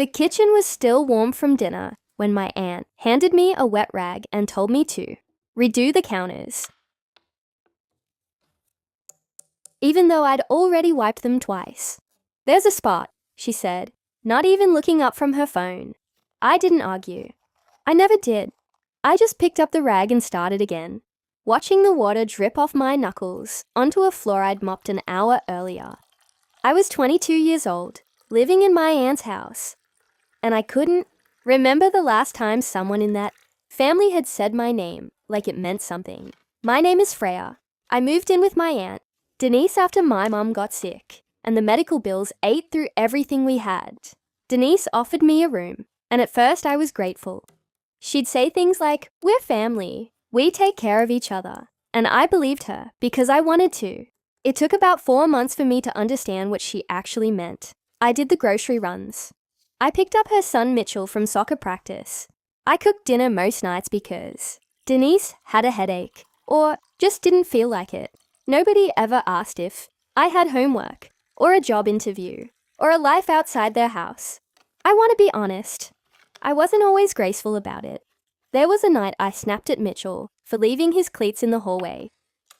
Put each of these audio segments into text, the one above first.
The kitchen was still warm from dinner when my aunt handed me a wet rag and told me to redo the counters, even though I'd already wiped them twice. "There's a spot," she said, not even looking up from her phone. I didn't argue. I never did. I just picked up the rag and started again, watching the water drip off my knuckles onto a floor I'd mopped an hour earlier. I was 22 years old, living in my aunt's house, and I couldn't remember the last time someone in that family had said my name like it meant something. My name is Freya. I moved in with my aunt, Denise, after my mum got sick, and the medical bills ate through everything we had. Denise offered me a room, and at first I was grateful. She'd say things like, "We're family. We take care of each other." And I believed her because I wanted to. It took about 4 months for me to understand what she actually meant. I did the grocery runs. I picked up her son Mitchell from soccer practice. I cooked dinner most nights because Denise had a headache or just didn't feel like it. Nobody ever asked if I had homework or a job interview or a life outside their house. I want to be honest. I wasn't always graceful about it. There was a night I snapped at Mitchell for leaving his cleats in the hallway,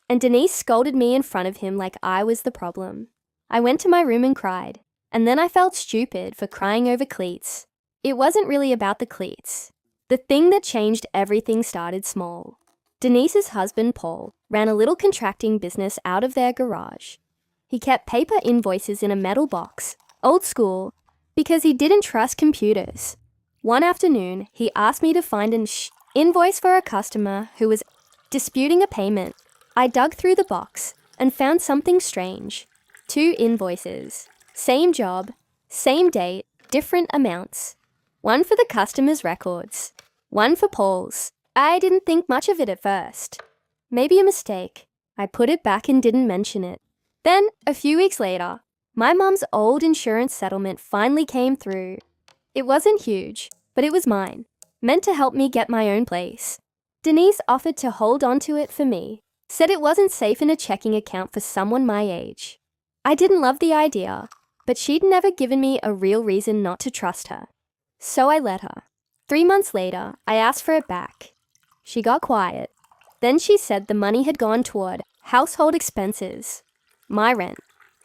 and Denise scolded me in front of him like I was the problem. I went to my room and cried, and then I felt stupid for crying over cleats. It wasn't really about the cleats. The thing that changed everything started small. Denise's husband, Paul, ran a little contracting business out of their garage. He kept paper invoices in a metal box, old school, because he didn't trust computers. One afternoon, he asked me to find an invoice for a customer who was disputing a payment. I dug through the box and found something strange. 2 invoices. Same job, same date, different amounts. One for the customer's records, one for Paul's. I didn't think much of it at first. Maybe a mistake. I put it back and didn't mention it. Then, a few weeks later, my mum's old insurance settlement finally came through. It wasn't huge, but it was mine, meant to help me get my own place. Denise offered to hold on to it for me, said it wasn't safe in a checking account for someone my age. I didn't love the idea, but she'd never given me a real reason not to trust her. So I let her. 3 months later, I asked for it back. She got quiet. Then she said the money had gone toward household expenses. My rent,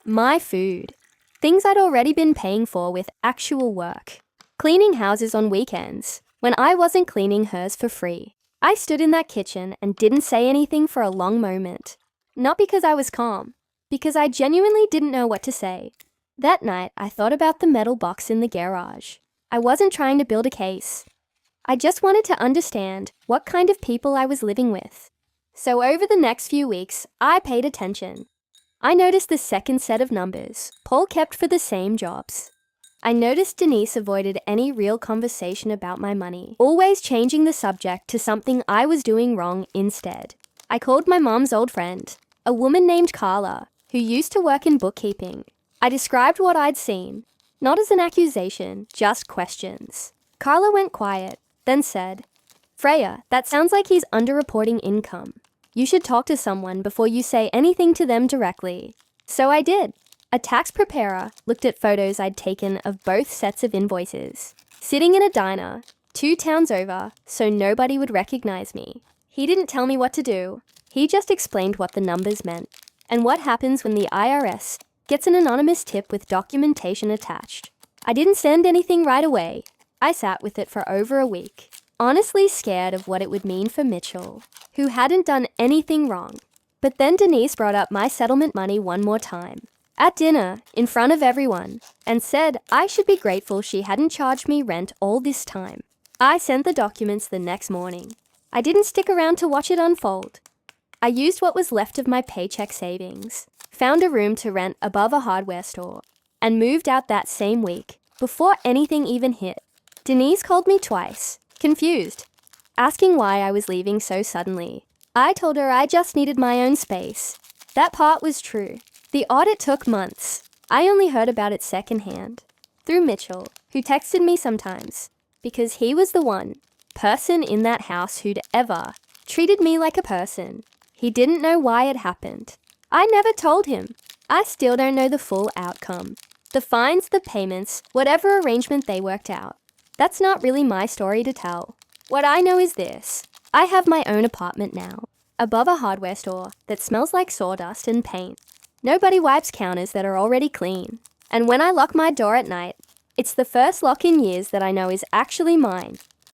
my food, things I'd already been paying for with actual work. Cleaning houses on weekends, when I wasn't cleaning hers for free. I stood in that kitchen and didn't say anything for a long moment. Not because I was calm, because I genuinely didn't know what to say. That night, I thought about the metal box in the garage. I wasn't trying to build a case. I just wanted to understand what kind of people I was living with. So over the next few weeks, I paid attention. I noticed the second set of numbers Paul kept for the same jobs. I noticed Denise avoided any real conversation about my money, always changing the subject to something I was doing wrong instead. I called my mom's old friend, a woman named Carla, who used to work in bookkeeping. I described what I'd seen, not as an accusation, just questions. Carla went quiet, then said, "Freya, that sounds like he's underreporting income. You should talk to someone before you say anything to them directly." So I did. A tax preparer looked at photos I'd taken of both sets of invoices, sitting in a diner, 2 towns over, so nobody would recognize me. He didn't tell me what to do. He just explained what the numbers meant and what happens when the IRS gets an anonymous tip with documentation attached. I didn't send anything right away. I sat with it for over a week, honestly scared of what it would mean for Mitchell, who hadn't done anything wrong. But then Denise brought up my settlement money one more time, at dinner, in front of everyone, and said I should be grateful she hadn't charged me rent all this time. I sent the documents the next morning. I didn't stick around to watch it unfold. I used what was left of my paycheck savings, found a room to rent above a hardware store, and moved out that same week, before anything even hit. Denise called me twice, confused, asking why I was leaving so suddenly. I told her I just needed my own space. That part was true. The audit took months. I only heard about it secondhand, through Mitchell, who texted me sometimes, because he was the one person in that house who'd ever treated me like a person. He didn't know why it happened. I never told him. I still don't know the full outcome. The fines, the payments, whatever arrangement they worked out. That's not really my story to tell. What I know is this. I have my own apartment now, above a hardware store that smells like sawdust and paint. Nobody wipes counters that are already clean. And when I lock my door at night, it's the first lock in years that I know is actually mine.